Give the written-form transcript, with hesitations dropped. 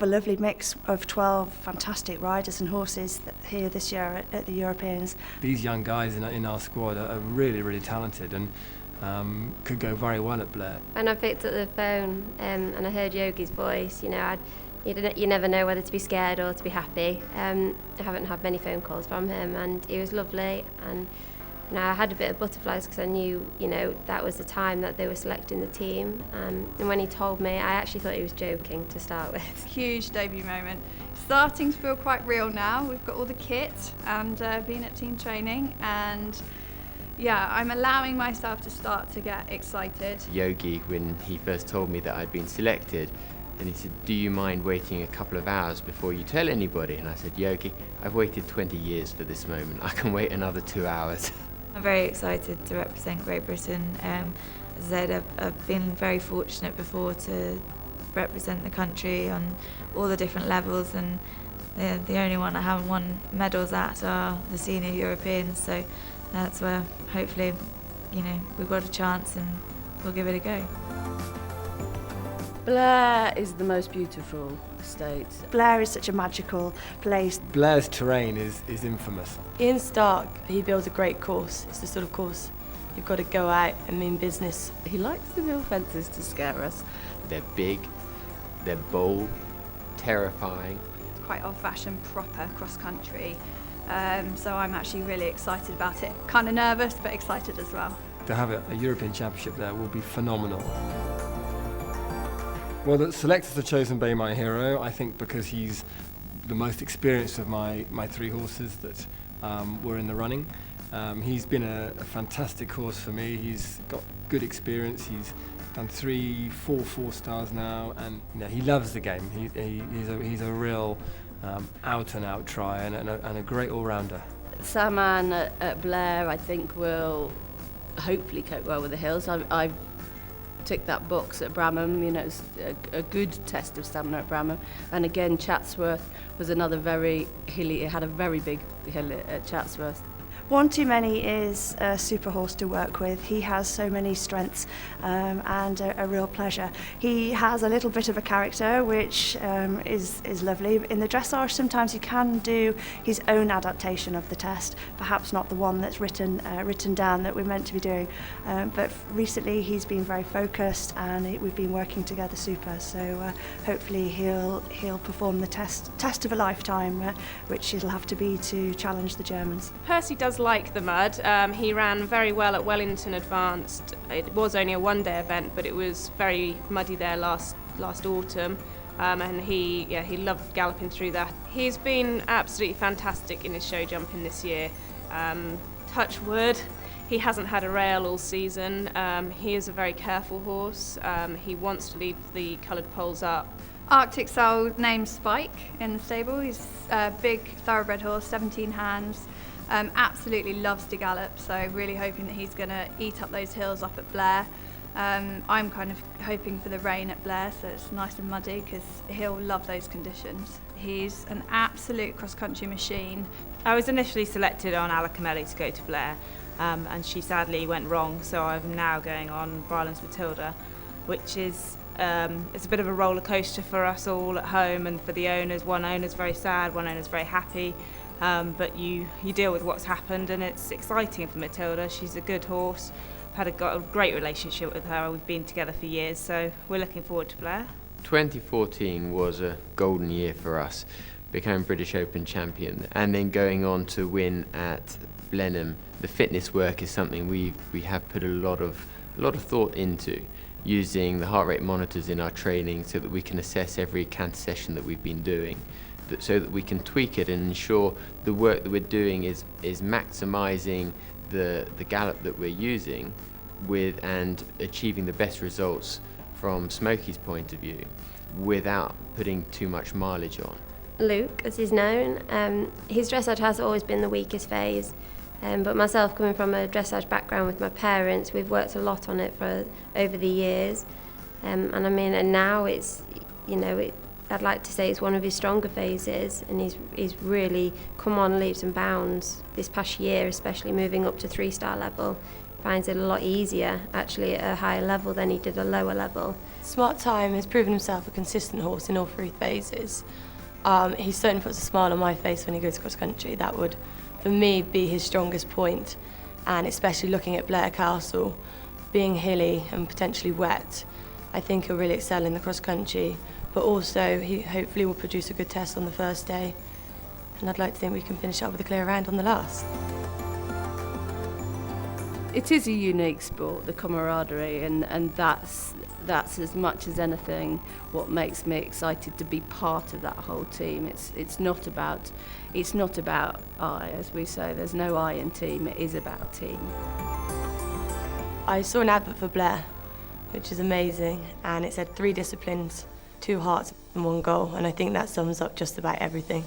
lovely mix of 12 fantastic riders and horses here this year at the Europeans. These young guys in our squad are really, really talented and could go very well at Blair. When I picked up the phone and I heard Yogi's voice, you never know whether to be scared or to be happy. I haven't had many phone calls from him, and he was lovely. And I had a bit of butterflies because I knew, that was the time that they were selecting the team. And when he told me, I actually thought he was joking to start with. Huge debut moment. Starting to feel quite real now. We've got all the kit and been at team training, and yeah, I'm allowing myself to start to get excited. Yogi, when he first told me that I'd been selected, and he said, "Do you mind waiting a couple of hours before you tell anybody?" And I said, "Yogi, I've waited 20 years for this moment. I can wait another 2 hours." I'm very excited to represent Great Britain. As I said, I've been very fortunate before to represent the country on all the different levels, and the only one I haven't won medals at are the senior Europeans, so that's where hopefully, we've got a chance and we'll give it a go. Blair is the most beautiful estate. Blair is such a magical place. Blair's terrain is infamous. Ian Stark, he builds a great course. It's the sort of course you've got to go out and mean business. He likes to build fences to scare us. They're big, they're bold, terrifying. It's quite old-fashioned, proper cross-country. So I'm actually really excited about it. Kind of nervous, but excited as well. To have a European Championship there will be phenomenal. Well, the selectors are chosen by my hero, I think, because he's the most experienced of my three horses that were in the running. He's been a fantastic horse for me. He's got good experience. He's done 4 stars now, and he loves the game. He's a real out-and-out try and a great all-rounder. Saman at Blair, I think, will hopefully cope well with the hills. I've ticked that box at Bramham. It's a good test of stamina at Bramham. And again, Chatsworth was another very hilly. It had a very big hill at Chatsworth. One Too Many is a super horse to work with. He has so many strengths and a real pleasure. He has a little bit of a character, which is lovely. In the dressage, sometimes he can do his own adaptation of the test, perhaps not the one that's written down that we're meant to be doing. But recently he's been very focused, and we've been working together super. So hopefully he'll perform the test of a lifetime, which it'll have to be to challenge the Germans. Percy does like the mud. He ran very well at Wellington Advanced. It was only a one-day event, but it was very muddy there last autumn, and he loved galloping through that. He's been absolutely fantastic in his show jumping this year. Touch wood, he hasn't had a rail all season. He is a very careful horse. He wants to leave the coloured poles up. Arctic Soul named Spike in the stable. He's a big thoroughbred horse, 17 hands. Absolutely loves to gallop, so really hoping that he's going to eat up those hills up at Blair. I'm kind of hoping for the rain at Blair, so it's nice and muddy, because he'll love those conditions. He's an absolute cross-country machine. I was initially selected on Alacamelli to go to Blair, and she sadly went wrong, so I'm now going on Ryland's Matilda, which is it's a bit of a roller coaster for us all at home and for the owners. One owner's very sad, one owner's very happy. But you deal with what's happened, and it's exciting for Matilda. She's a good horse. I've got a great relationship with her. We've been together for years, so we're looking forward to Blair. 2014 was a golden year for us. Became British Open champion, and then going on to win at Blenheim. The fitness work is something we have put a lot of thought into, using the heart rate monitors in our training so that we can assess every canter session that we've been doing, so that we can tweak it and ensure the work that we're doing is maximising the gallop that we're using and achieving the best results from Smokey's point of view without putting too much mileage on. Luke, as he's known, his dressage has always been the weakest phase, but myself, coming from a dressage background with my parents, we've worked a lot on it over the years, and now it's, I'd like to say it's one of his stronger phases, and he's really come on leaps and bounds this past year, especially moving up to 3-star level. finds it a lot easier actually at a higher level than he did a lower level. Smart Time has proven himself a consistent horse in all 3 phases. He certainly puts a smile on my face when he goes cross country. That would, for me, be his strongest point, and especially looking at Blair Castle, being hilly and potentially wet, I think he'll really excel in the cross country, but also he hopefully will produce a good test on the first day, and I'd like to think we can finish up with a clear round on the last. It is a unique sport, the camaraderie, and that's as much as anything what makes me excited to be part of that whole team. It's not about I, as we say. There's no I in team. It is about team. I saw an advert for Blair, which is amazing, and it said 3 disciplines, 2 hearts and 1 goal, and I think that sums up just about everything.